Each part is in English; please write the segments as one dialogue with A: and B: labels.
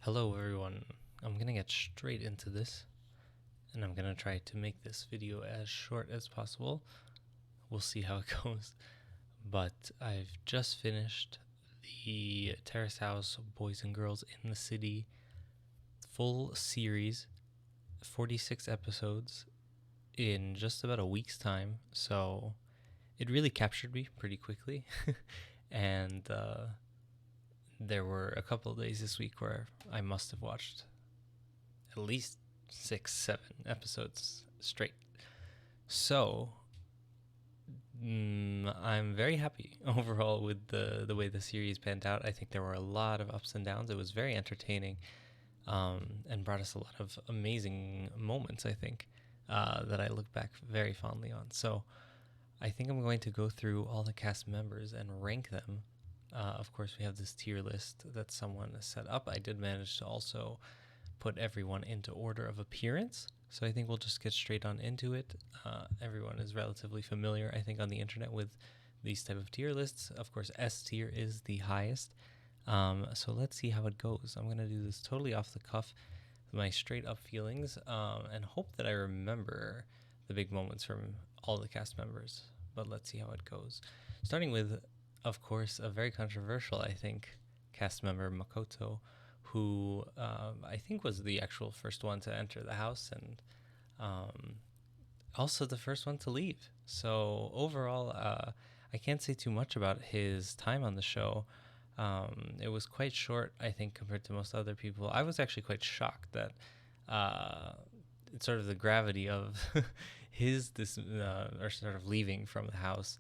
A: Hello everyone, I'm gonna get straight into this and I'm gonna try to make this video as short as possible. We'll see how it goes. But I've just finished the Terrace House Boys and Girls in the City full series, 46 episodes in just about a week's time. So it really captured me pretty quickly. and there were a couple of days this week where I must have watched at least 6-7 episodes straight. So I'm very happy overall with the way the series panned out. I think there were a lot of ups and downs. It was very entertaining, and brought us a lot of amazing moments, I think, that I look back very fondly on. So I think I'm going to go through all the cast members and rank them. Of course, we have this tier list that someone has set up. I did manage to also put everyone into order of appearance. So I think we'll just get straight on into it. Everyone is relatively familiar, I think, on the internet with these type of tier lists. Of course, S tier is the highest. So let's see how it goes. I'm going to do this totally off the cuff, my straight up feelings, and hope that I remember the big moments from all the cast members. But let's see how it goes. Starting with, of course, a very controversial, I think, cast member, Makoto, who I think was the actual first one to enter the house and also the first one to leave. So overall, I can't say too much about his time on the show. It was quite short, I think, compared to most other people. I was actually quite shocked that it's sort of the gravity of or sort of leaving from the house.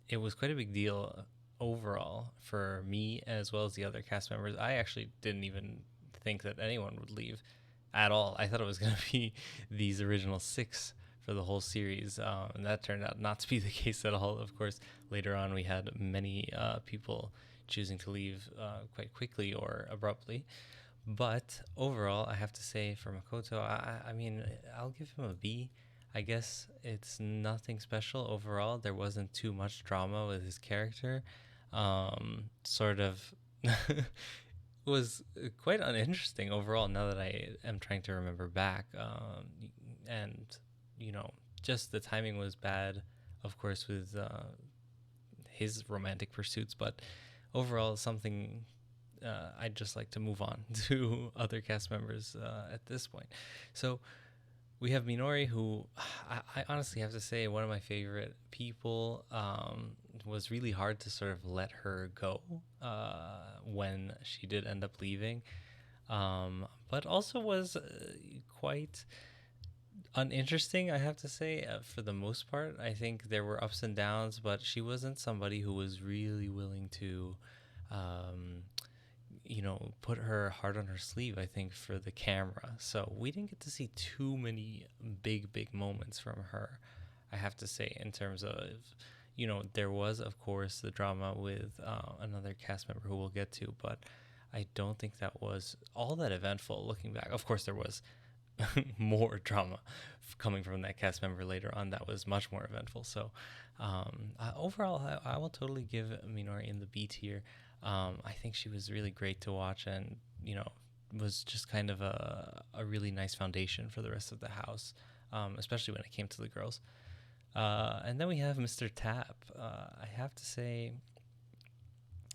A: It was quite a big deal overall for me as well as the other cast members. I actually didn't even think that anyone would leave at all. I thought it was going to be these original 6 for the whole series, and that turned out not to be the case at all. Of course, later on we had many people choosing to leave quite quickly or abruptly. But overall, I have to say for Makoto, I mean, I'll give him a B. I guess it's nothing special overall. There wasn't too much drama with his character. Sort of was quite uninteresting overall now that I am trying to remember back. And, you know, just the timing was bad, of course, with his romantic pursuits. But overall, something I'd just like to move on to other cast members at this point. So we have Minori, who I honestly have to say one of my favorite people. Was really hard to sort of let her go when she did end up leaving, but also was quite uninteresting, I have to say, for the most part. I think there were ups and downs, but she wasn't somebody who was really willing to put her heart on her sleeve, I think, for the camera. So we didn't get to see too many big moments from her, I have to say, in terms of, there was, of course, the drama with another cast member who we'll get to, but I don't think that was all that eventful looking back. Of course, there was more drama coming from that cast member later on that was much more eventful. So overall, I will totally give Minori in the B tier. I think she was really great to watch and, was just kind of a really nice foundation for the rest of the house, especially when it came to the girls. And then we have Mr. Tap. I have to say,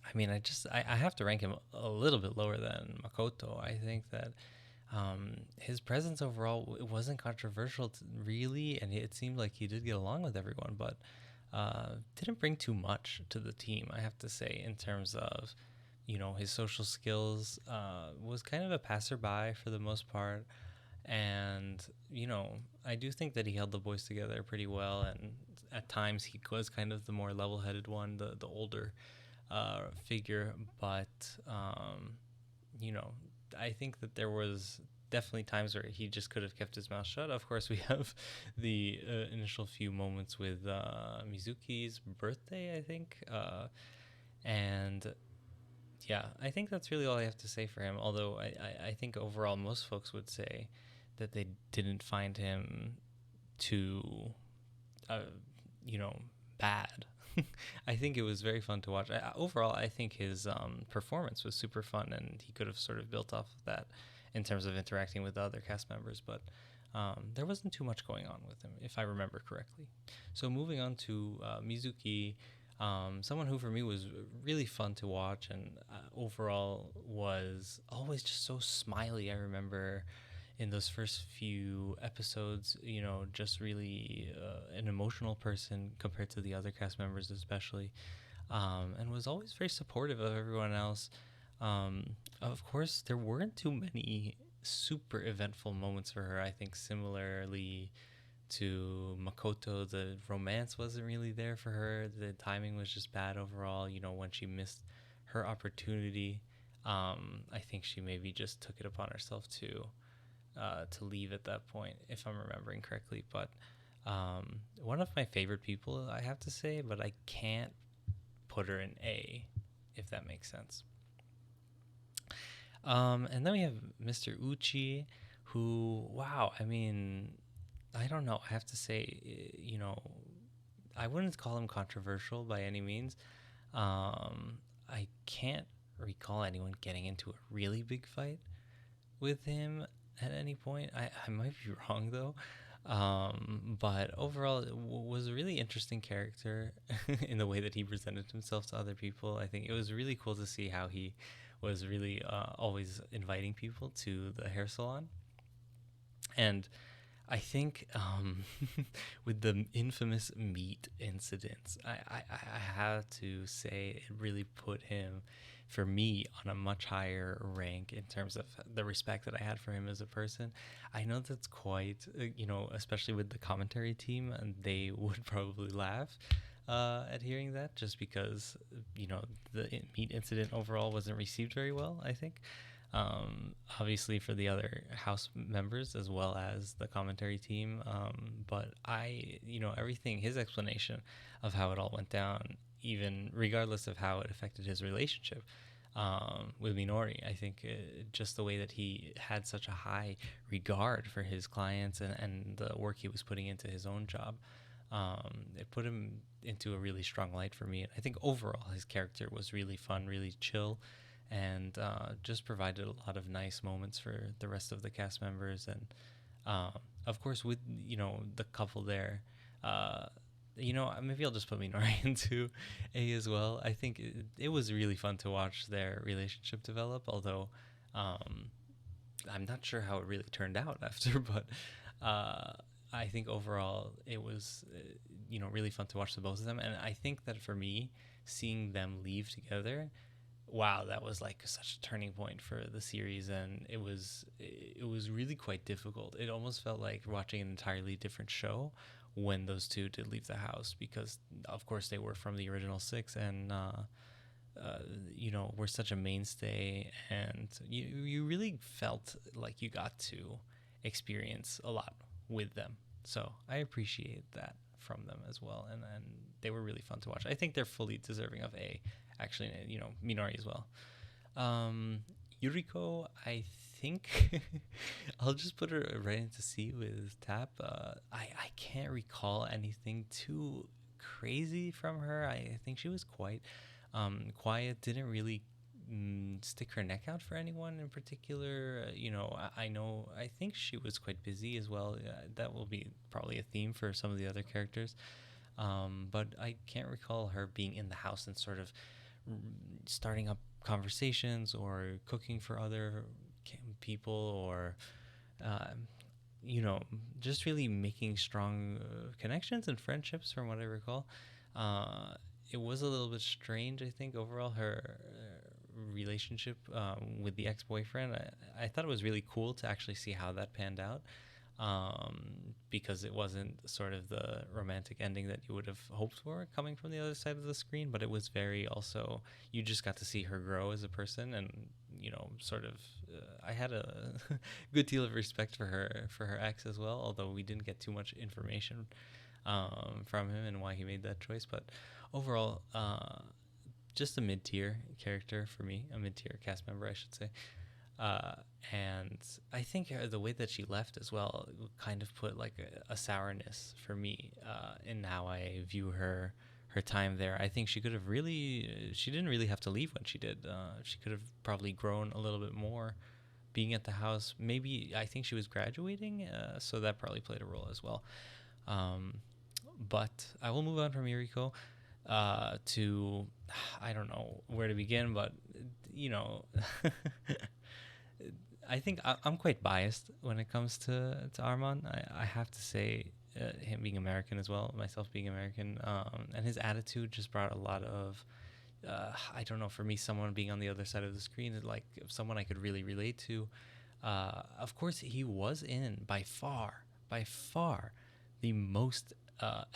A: I mean, I have to rank him a little bit lower than Makoto. I think that his presence overall, it wasn't controversial really, and it seemed like he did get along with everyone, but didn't bring too much to the team, I have to say, in terms of, his social skills. Was kind of a passerby for the most part. And, I do think that he held the boys together pretty well. And at times he was kind of the more level-headed one, the older figure. But, I think that there was definitely times where he just could have kept his mouth shut. Of course, we have the initial few moments with Mizuki's birthday, I think. And yeah, I think that's really all I have to say for him. Although I think overall most folks would say that they didn't find him too, bad. I think it was very fun to watch. Overall, I think his performance was super fun, and he could have sort of built off of that in terms of interacting with the other cast members. But there wasn't too much going on with him, if I remember correctly. So moving on to Mizuki, someone who for me was really fun to watch, and overall was always just so smiley. I remember in those first few episodes, just really an emotional person compared to the other cast members, especially, and was always very supportive of everyone else. Of course, there weren't too many super eventful moments for her. I think similarly to Makoto, the romance wasn't really there for her. The timing was just bad overall. When she missed her opportunity, I think she maybe just took it upon herself to leave at that point, if I'm remembering correctly. But one of my favorite people, I have to say, but I can't put her in A, if that makes sense. And then we have Mr. Uchi, who, wow, I mean, I don't know. I have to say, I wouldn't call him controversial by any means. I can't recall anyone getting into a really big fight with him at any point. I might be wrong though. But overall, it was a really interesting character in the way that he presented himself to other people. I think it was really cool to see how he was really always inviting people to the hair salon. And I think with the infamous meat incidents, I have to say it really put him, for me, on a much higher rank in terms of the respect that I had for him as a person. I know that's quite, especially with the commentary team, and they would probably laugh at hearing that, just because, the meat incident overall wasn't received very well, I think. Obviously for the other house members as well as the commentary team. But everything, his explanation of how it all went down, even regardless of how it affected his relationship with Minori, I think just the way that he had such a high regard for his clients and the work he was putting into his own job, it put him into a really strong light for me. And I think overall his character was really fun, really chill, and just provided a lot of nice moments for the rest of the cast members. And of course, with the couple there, maybe I'll just put Minori into A as well. I think it was really fun to watch their relationship develop, although I'm not sure how it really turned out after. But I think overall it was really fun to watch the both of them. And I think that for me, seeing them leave together, wow, that was like such a turning point for the series. And it was really quite difficult. It almost felt like watching an entirely different show when those two did leave the house, because of course they were from the original six, and were such a mainstay, and you really felt like you got to experience a lot with them. So I appreciate that from them as well, and they were really fun to watch. I think they're fully deserving of A, actually, Minori as well. Yuriko, I think I'll just put her right into C with Tap. I can't recall anything too crazy from her. I think she was quite quiet, didn't really stick her neck out for anyone in particular. I think she was quite busy as well. That will be probably a theme for some of the other characters. But I can't recall her being in the house and sort of starting up conversations or cooking for other people, or just really making strong connections and friendships, from what I recall. It was a little bit strange, I think, overall, her relationship with the ex-boyfriend. I thought it was really cool to actually see how that panned out, because it wasn't sort of the romantic ending that you would have hoped for coming from the other side of the screen, but it was very also, you just got to see her grow as a person, and sort of I had a good deal of respect for her ex as well, although we didn't get too much information from him and why he made that choice. But overall, just a mid-tier character for me, a mid-tier cast member, I should say. And I think the way that she left as well kind of put like a sourness for me in how I view her her time there. I think she could have really, she didn't really have to leave when she did. She could have probably grown a little bit more being at the house. Maybe, I think she was graduating, so that probably played a role as well. But I will move on from Yuriko to, I don't know where to begin, but, you know, I think I'm quite biased when it comes to Arman. I have to say, him being American as well, myself being American, and his attitude just brought a lot of, I don't know, for me, someone being on the other side of the screen, like someone I could really relate to. Of course, he was in by far, the most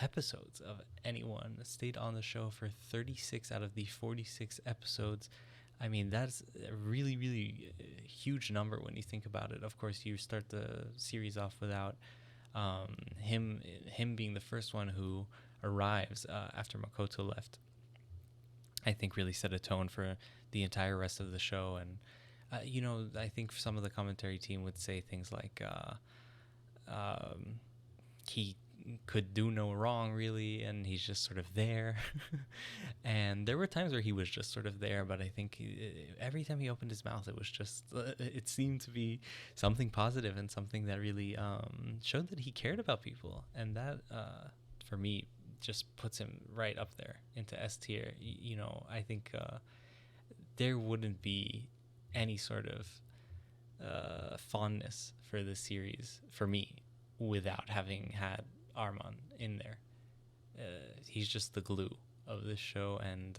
A: episodes of anyone. Stayed on the show for 36 out of the 46 episodes. I mean, that's a really, really huge number when you think about it. Of course, you start the series off without him being the first one who arrives after Makoto left. I think really set a tone for the entire rest of the show. And, you know, I think some of the commentary team would say things like he could do no wrong, really, and he's just sort of there. And there were times where he was just sort of there, but I think every time he opened his mouth, it was just, it seemed to be something positive and something that really showed that he cared about people. And that, for me, just puts him right up there into S tier. You know, I think there wouldn't be any sort of fondness for this series for me without having had Arman in there. He's just the glue of this show, and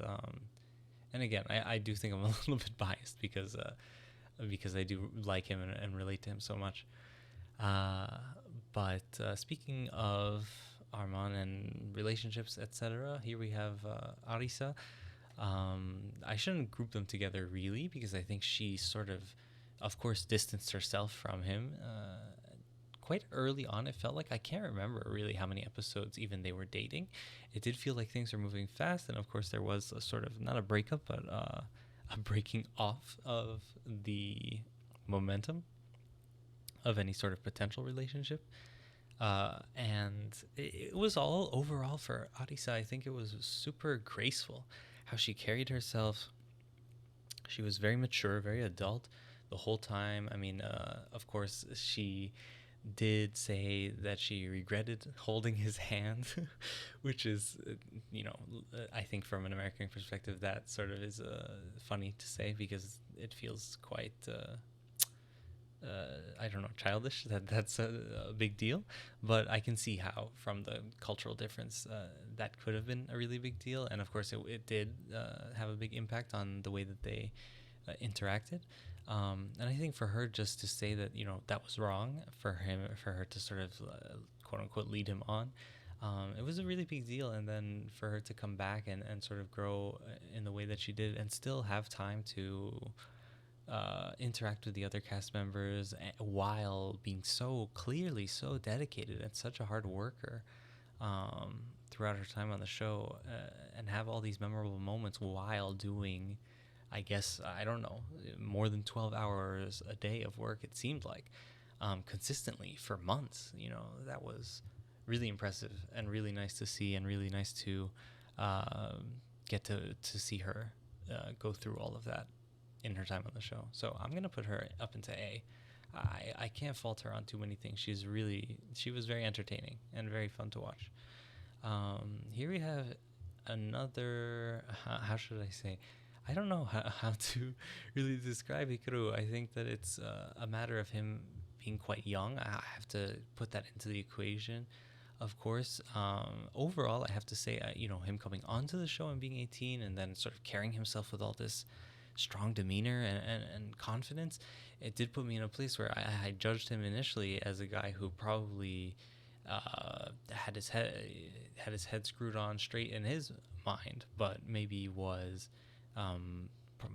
A: again, I do think I'm a little bit biased because I do like him and relate to him so much. But speaking of Arman and relationships, etc., here we have Arisa. I shouldn't group them together really, because I think she sort of course, distanced herself from him quite early on. It felt like, I can't remember really how many episodes even they were dating. It did feel like things were moving fast, and of course there was a sort of, not a breakup, but a breaking off of the momentum of any sort of potential relationship. And it was all overall for Arisa, I think it was super graceful how she carried herself. She was very mature, very adult the whole time. I mean, of course, she did say that she regretted holding his hand, which is, you know, I think from an American perspective, that sort of is funny to say, because it feels quite, I don't know, childish. That's a big deal. But I can see how, from the cultural difference, that could have been a really big deal. And of course, it did have a big impact on the way that they interacted. And I think for her just to say that, you know, that was wrong, for her to sort of quote unquote lead him on, it was a really big deal. And then for her to come back and sort of grow in the way that she did, and still have time to interact with the other cast members while being so clearly so dedicated and such a hard worker throughout her time on the show, and have all these memorable moments while doing, I guess, I don't know, more than 12 hours a day of work, it seemed like, consistently for months. You know, that was really impressive and really nice to see, and really nice to get to see her go through all of that in her time on the show. So I'm going to put her up into A. I can't fault her on too many things. She was very entertaining and very fun to watch. Here we have another, how should I say, I don't know how to really describe Hikaru. I think that it's a matter of him being quite young. I have to put that into the equation, of course. Overall, I have to say, you know, him coming onto the show and being 18, and then sort of carrying himself with all this strong demeanor and confidence, it did put me in a place where I judged him initially as a guy who probably had his head screwed on straight in his mind, but maybe was,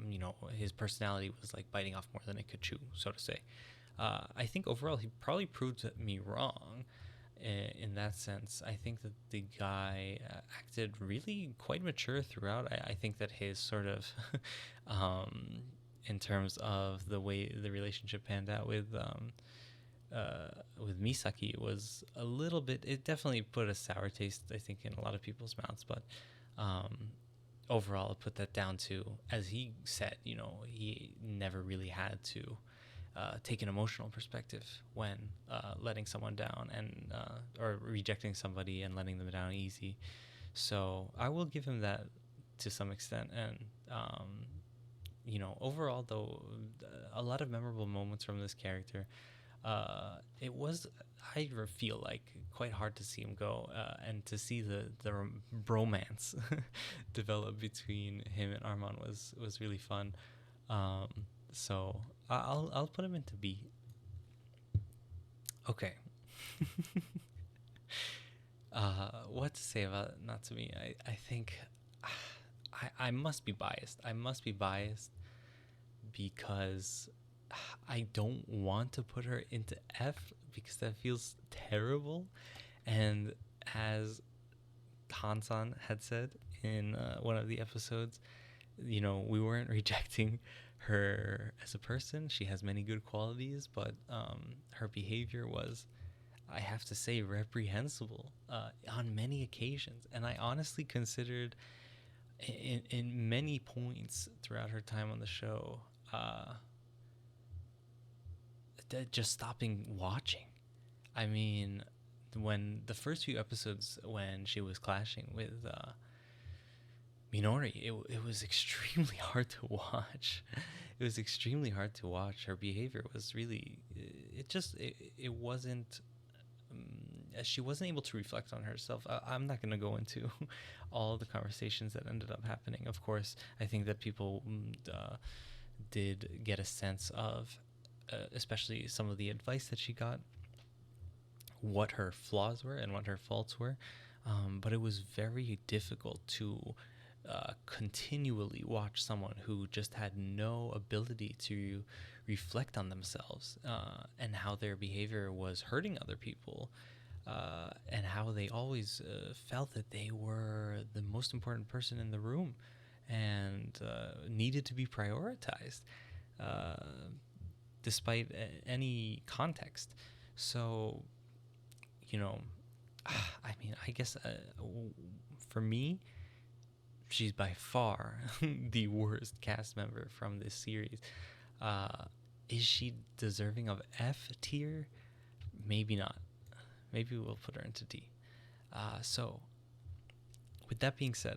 A: you know, his personality was like biting off more than it could chew, so to say. I think overall he probably proved me wrong in that sense. I think that the guy acted really quite mature throughout. I think that his sort of, in terms of the way the relationship panned out with Misaki, was a little bit, it definitely put a sour taste, I think, in a lot of people's mouths, but Um, Overall, I'll put that down to, as he said, he never really had to take an emotional perspective when letting someone down and or rejecting somebody and letting them down easy. So I will give him that to some extent. And overall, though, a lot of memorable moments from this character. It was, I feel like, quite hard to see him go, and to see the bromance develop between him and Arman was really fun. So I'll put him into B. Okay. What to say about Natsumi? I think I must be biased. I must be biased because I don't want to put her into F because that feels terrible. And as Hansan had said in one of the episodes, we weren't rejecting her as a person. She has many good qualities, but her behavior was, I have to say, reprehensible on many occasions. And I honestly considered in many points throughout her time on the show just stopping watching. I mean, when the first few episodes when she was clashing with Minori, it was extremely hard to watch. It was extremely hard to watch. Her behavior was really, it wasn't, she wasn't able to reflect on herself. I'm not going to go into all the conversations that ended up happening. Of course, I think that people did get a sense of, especially some of the advice that she got, what her flaws were and what her faults were. But it was very difficult to continually watch someone who just had no ability to reflect on themselves and how their behavior was hurting other people, and how they always felt that they were the most important person in the room and needed to be prioritized despite any context. So, I mean, I guess for me, she's by far the worst cast member from this series. Is she deserving of F tier? Maybe not. Maybe we'll put her into D. So, with that being said,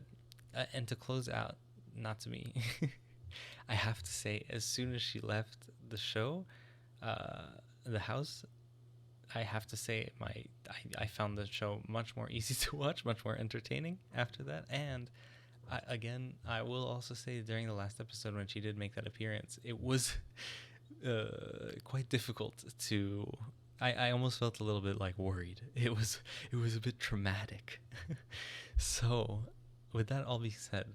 A: and to close out Natsumi, I have to say, as soon as she left the show, the house, I have to say I found the show much more easy to watch, much more entertaining after that. And I will also say, during the last episode when she did make that appearance, it was quite difficult to. I almost felt a little bit like worried. It was a bit traumatic. So, with that all being said,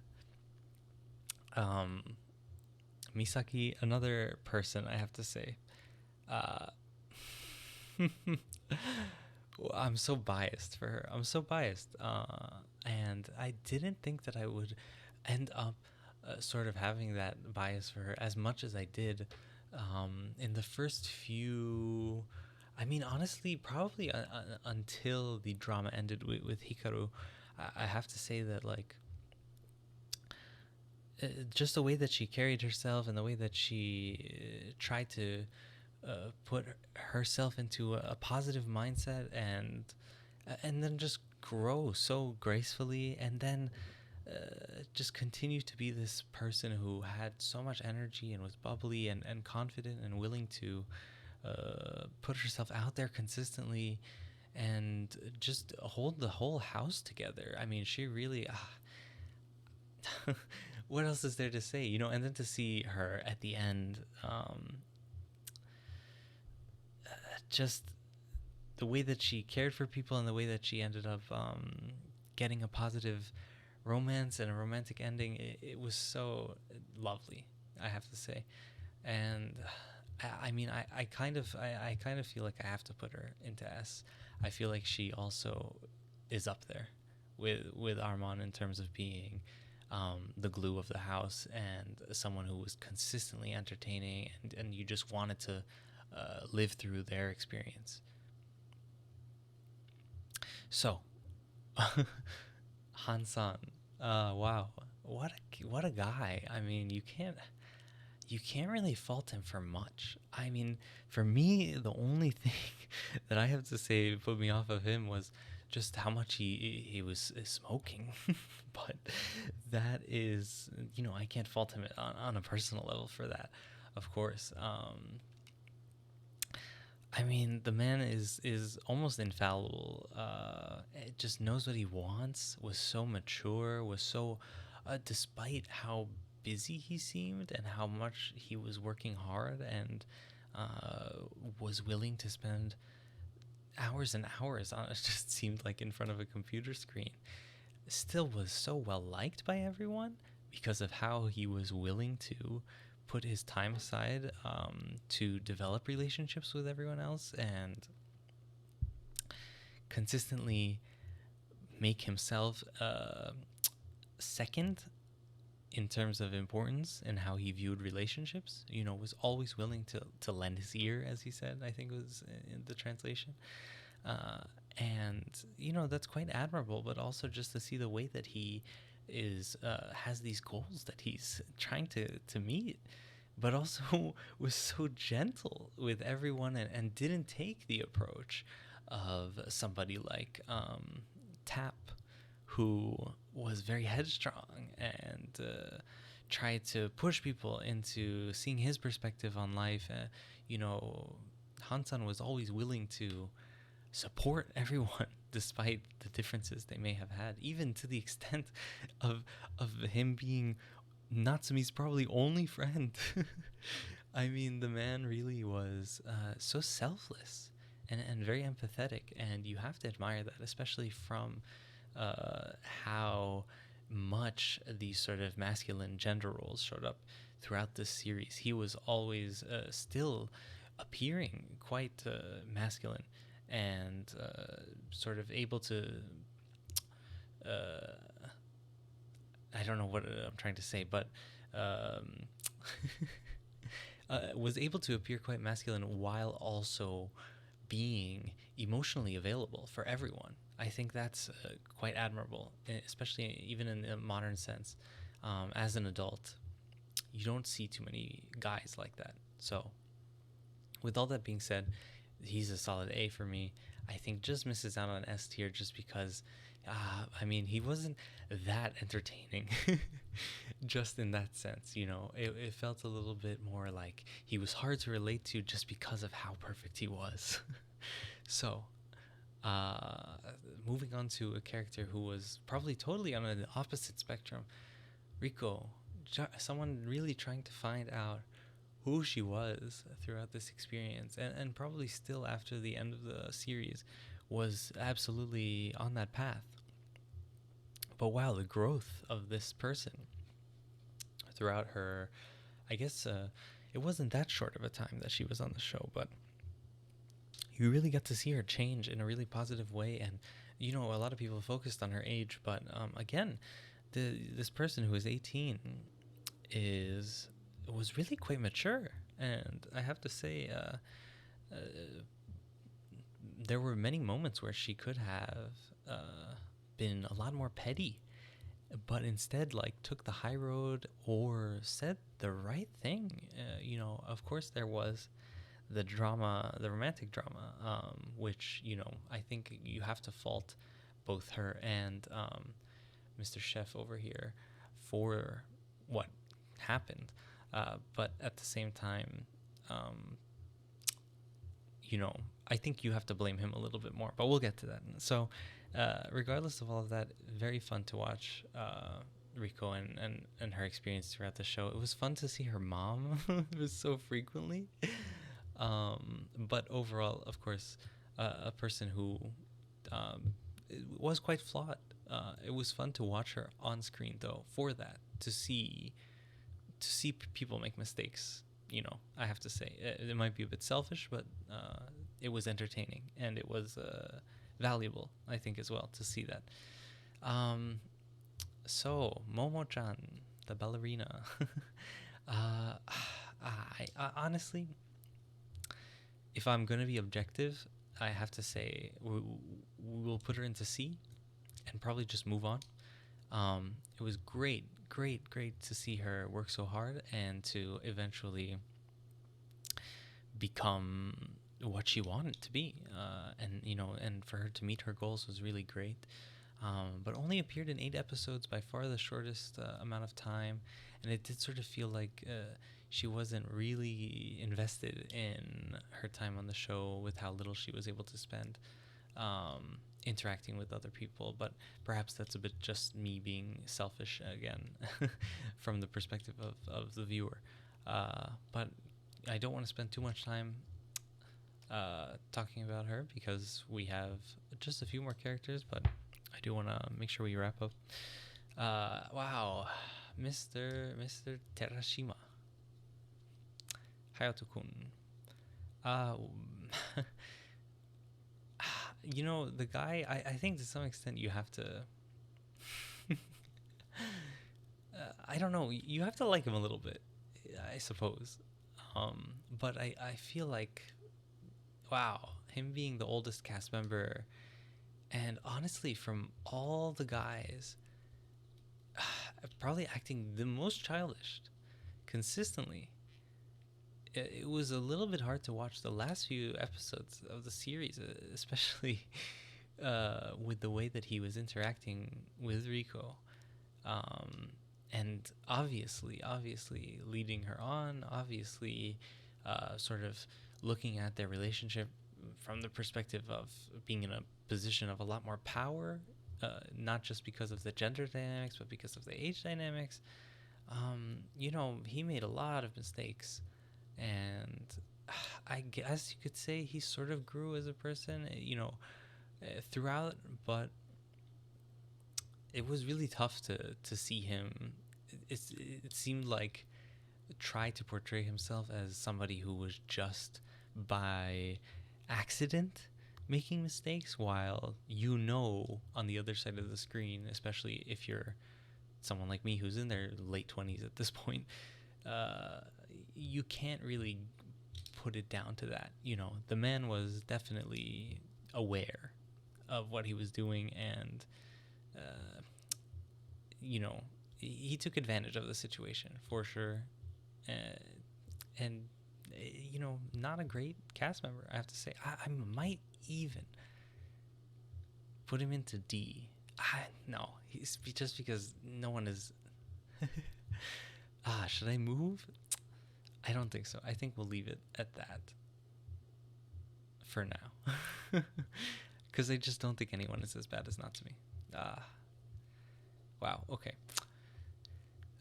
A: Misaki, another person I have to say. I'm so biased for her. I'm so biased. And I didn't think that I would end up sort of having that bias for her as much as I did in the first few. I mean, honestly, probably until the drama ended with Hikaru, I have to say that, like, just the way that she carried herself and the way that she tried to put herself into a positive mindset and then just grow so gracefully, and then just continue to be this person who had so much energy and was bubbly and confident and willing to put herself out there consistently and just hold the whole house together. I mean, she really what else is there to say, and then to see her at the end, just the way that she cared for people and the way that she ended up getting a positive romance and a romantic ending, it was so lovely, I have to say. And I mean, I kind of feel like I have to put her into S. I feel like she also is up there with Arman in terms of being the glue of the house and someone who was consistently entertaining, and you just wanted to live through their experience. So, Hansan, Wow, what a guy. I mean, you can't really fault him for much. I mean, for me, the only thing that I have to say put me off of him was just how much he was smoking. But that is, I can't fault him on a personal level for that, of course. I mean, the man is almost infallible. Just knows what he wants. Was so mature. Was so, despite how busy he seemed and how much he was working hard and was willing to spend hours and hours on it. Just seemed like in front of a computer screen. Still was so well liked by everyone because of how he was willing to put his time aside to develop relationships with everyone else and consistently make himself second in terms of importance and how he viewed relationships. Was always willing to lend his ear, as he said, I think was in the translation. And that's quite admirable, but also just to see the way that he is has these goals that he's trying to meet, but also was so gentle with everyone and didn't take the approach of somebody like Tap, who was very headstrong and tried to push people into seeing his perspective on life. Hansan was always willing to support everyone despite the differences they may have had, even to the extent of him being Natsumi's probably only friend. I mean, the man really was so selfless and very empathetic, and you have to admire that, especially from how much these sort of masculine gender roles showed up throughout this series. He was always still appearing quite masculine and sort of able to I don't know what I'm trying to say, but was able to appear quite masculine while also being emotionally available for everyone. I think that's quite admirable, especially even in a modern sense. As an adult, you don't see too many guys like that. So, with all that being said, he's a solid A for me. I think just misses out on S tier just because, he wasn't that entertaining, just in that sense. It felt a little bit more like he was hard to relate to just because of how perfect he was. So, moving on to a character who was probably totally on the opposite spectrum, Riko, someone really trying to find out who she was throughout this experience, and probably still after the end of the series was absolutely on that path. But wow, the growth of this person throughout her, I guess it wasn't that short of a time that she was on the show, but you really got to see her change in a really positive way. And a lot of people focused on her age, but again, this person who is 18 was really quite mature, and I have to say there were many moments where she could have been a lot more petty, but instead took the high road or said the right thing. Of course there was the drama, the romantic drama, which I think you have to fault both her and Mr. Chef over here for what happened. But at the same time, I think you have to blame him a little bit more, but we'll get to that. So, regardless of all of that, very fun to watch Riko and her experience throughout the show. It was fun to see her mom so frequently. But overall, of course, a person who was quite flawed. It was fun to watch her on screen, though, for that, to see people make mistakes. I have to say it might be a bit selfish, but it was entertaining and it was valuable, I think, as well, to see that. So Momo-chan, the ballerina. I honestly, if I'm gonna be objective, I have to say we'll put her into C and probably just move on. It was great, great, great to see her work so hard and to eventually become what she wanted to be. And for her to meet her goals was really great. But only appeared in 8 episodes, by far the shortest amount of time. And it did sort of feel like she wasn't really invested in her time on the show with how little she was able to spend interacting with other people. But perhaps that's a bit just me being selfish again from the perspective of the viewer. But I don't want to spend too much time talking about her because we have just a few more characters, but I do want to make sure we wrap up. Wow, Mr. Terashima, Hayato-kun. The guy, I think to some extent you have to I don't know, you have to like him a little bit, I suppose. But I feel like, wow, him being the oldest cast member, and honestly, from all the guys, probably acting the most childish consistently. It was a little bit hard to watch the last few episodes of the series, especially with the way that he was interacting with Riko. And obviously leading her on, obviously sort of looking at their relationship from the perspective of being in a position of a lot more power, not just because of the gender dynamics, but because of the age dynamics. He made a lot of mistakes, and I guess you could say he sort of grew as a person, throughout, but it was really tough to see him. It seemed like try to portray himself as somebody who was just by accident making mistakes, while on the other side of the screen, especially if you're someone like me who's in their late 20s at this point, you can't really put it down to that. The man was definitely aware of what he was doing, and he took advantage of the situation for sure, and not a great cast member, I have to say. I might even put him into D. No, he's just because no one is. Should I move? I don't think so. I think we'll leave it at that for now, because I just don't think anyone is as bad as Natsumi. Wow. Okay.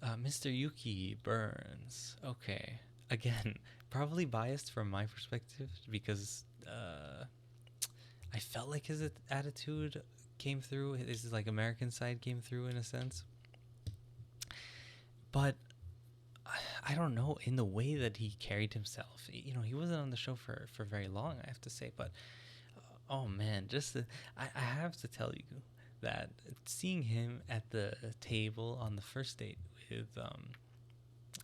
A: Mr. Yuuki Burns. Okay. Again, probably biased from my perspective because I felt like his attitude came through. His American side came through in a sense. But I don't know, in the way that he carried himself. He wasn't on the show for very long, I have to say. But oh man, I have to tell you that seeing him at the table on the first date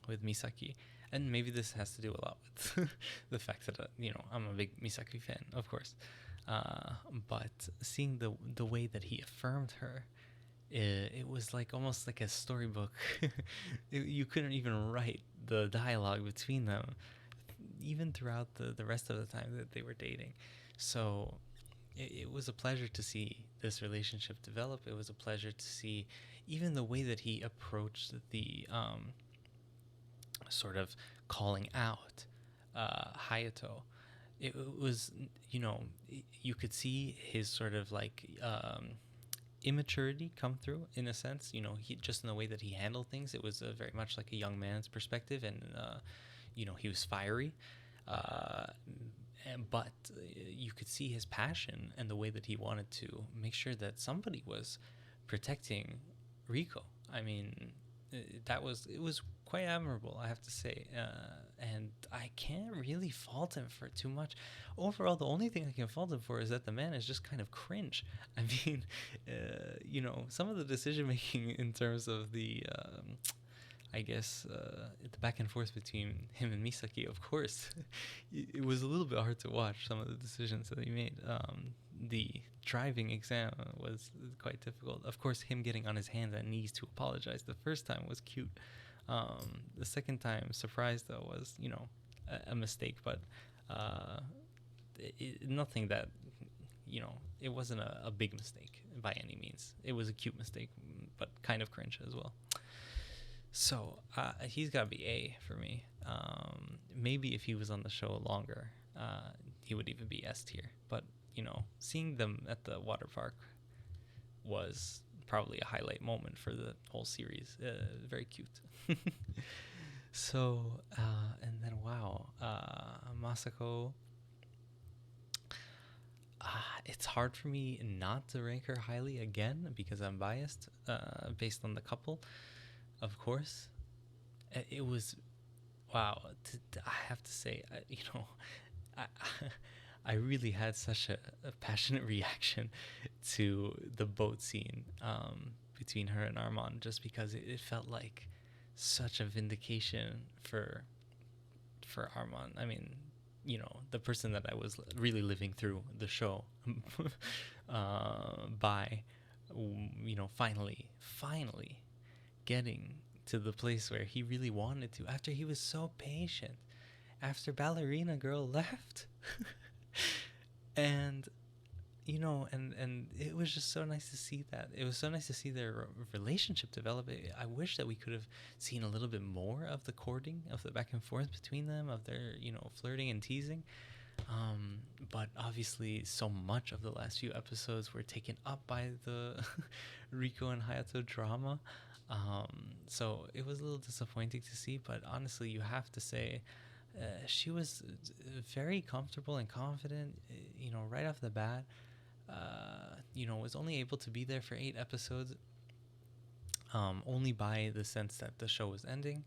A: with Misaki, and maybe this has to do a lot with the fact that I'm a big Misaki fan, of course, but seeing the way that he affirmed her, it was almost like a storybook. You couldn't even write the dialogue between them, even throughout the rest of the time that they were dating. So it was a pleasure to see this relationship develop. It was a pleasure to see even the way that he approached the sort of calling out Hayato. It was, you could see his sort of immaturity come through in a sense. He just in the way that he handled things, it was very much like a young man's perspective, and he was fiery. But you could see his passion and the way that he wanted to make sure that somebody was protecting Riko. I mean, it was quite admirable, I have to say. And I can't really fault him for too much. Overall, the only thing I can fault him for is that the man is just kind of cringe. I mean, some of the decision making in terms of the the back and forth between him and Misaki, of course, it was a little bit hard to watch some of the decisions that he made. the driving exam was quite difficult. Of course, him getting on his hands and knees to apologize the first time was cute. The second time, surprise though, was, you know, a mistake, but nothing that, you know, it wasn't a big mistake by any means. It was a cute mistake, but kind of cringe as well. So he's got to be A for me. Maybe if he was on the show longer, he would even be S tier. But, you know, seeing them at the water park was probably a highlight moment for the whole series. Very cute. So, and then, wow, Masako. It's hard for me not to rank her highly again because I'm biased based on the couple, of course. It was, wow, I have to say, you know, I, I really had such a passionate reaction to the boat scene between her and Arman, just because it felt like such a vindication for Arman. I mean, you know, the person that I was really living through the show by, you know, finally getting to the place where he really wanted to, after he was so patient, after Ballerina Girl left. And, you know, and it was just so nice to see that. It was so nice to see their relationship develop. I wish that we could have seen a little bit more of the courting, of the back and forth between them, of their, you know, flirting and teasing. But obviously so much of the last few episodes were taken up by the Riko and Hayato drama. So it was a little disappointing to see, but honestly, you have to say, she was very comfortable and confident, you know, right off the bat. You know, was only able to be there for 8 episodes, only by the sense that the show was ending.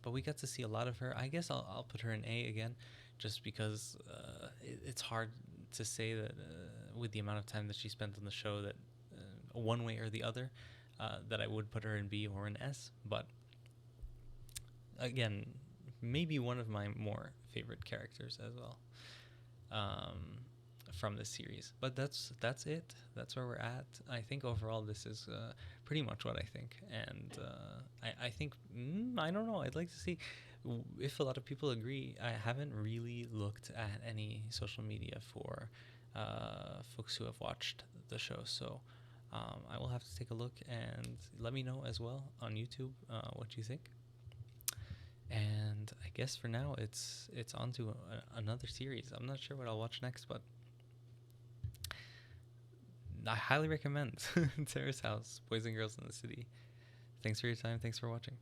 A: But we got to see a lot of her. I guess I'll put her in A again, just because it's hard to say that with the amount of time that she spent on the show that one way or the other, that I would put her in B or an S. But again, maybe one of my more favorite characters as well from this series. But that's it. That's where we're at. I think overall this is pretty much what I think. And I think, I don't know, I'd like to see if a lot of people agree. I haven't really looked at any social media for folks who have watched the show. So I will have to take a look and let me know as well on YouTube what you think. And I guess for now it's on to another series. I'm not sure what I'll watch next, but I highly recommend Terrace House, Boys and Girls in the City. Thanks for your time. Thanks for watching.